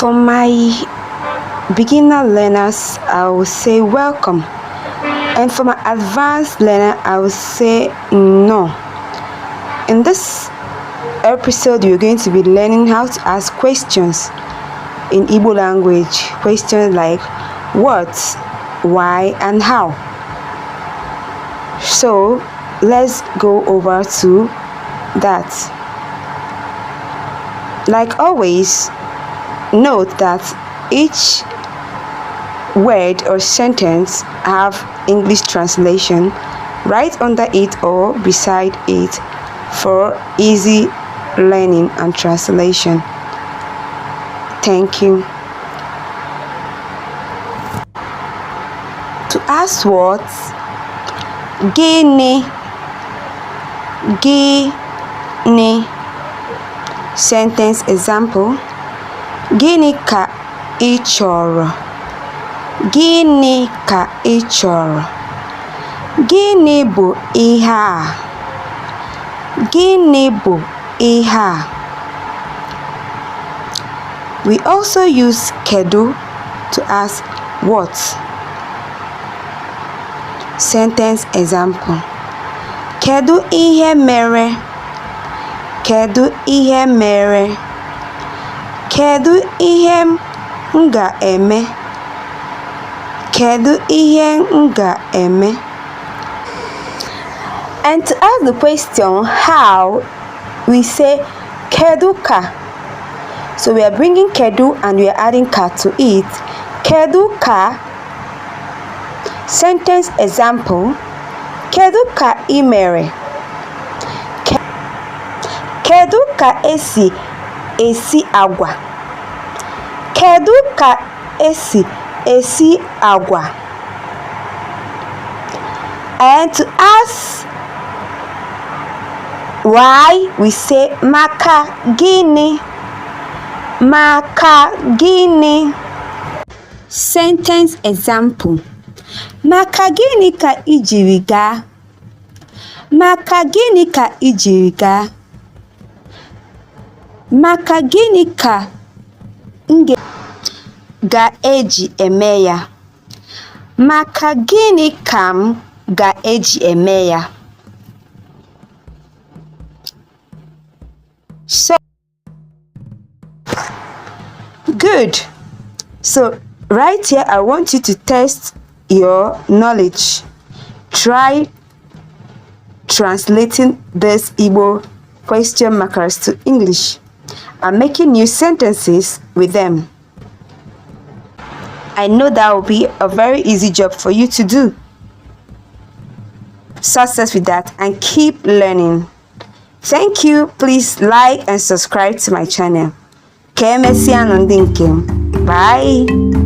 For my beginner learners, I will say welcome. And for my advanced learner, I will say no. In this episode, you're going to be learning how to ask questions in Igbo language. Questions like what, why, and how. So let's go over to that. Like always, note that each word or sentence have English translation right under it or beside it for easy learning and translation. Thank you. To ask what, gịnị, gịnị. Sentence example: gịnị ka ị chọrọ? Gịnị ka ị chọrọ? Gịnị bụ ihe a? Gịnị bụ ihe a? We also use kedu to ask what. Sentence example: kedu ihe mere? Kedu ihe mere? Kedu ihe m ga-eme? Kedu ihe m ga-eme? And to ask the question how, we say kedu ka. So we are bringing kedu and we are adding ka to it. Kedu ka. Sentence example: kedu ka ị mere? Kedu ka esi agwa? Kedu ka esi agwa? And to ask why, we say maka gịnị? Maka gịnị? Sentence example: maka gịnị ka ị jiri gaa? Maka gịnị ka ị jiri gaa? Maka gịnị ka m ga-eji eme ya? Maka gịnị ka m ga-eji eme ya? So good. So right here, I want you to test your knowledge. Try translating this Igbo question markers to English and making new sentences with them. I know that will be a very easy job for you to do. Success with that and keep learning. Thank you. Please like and subscribe to my channel. Bye.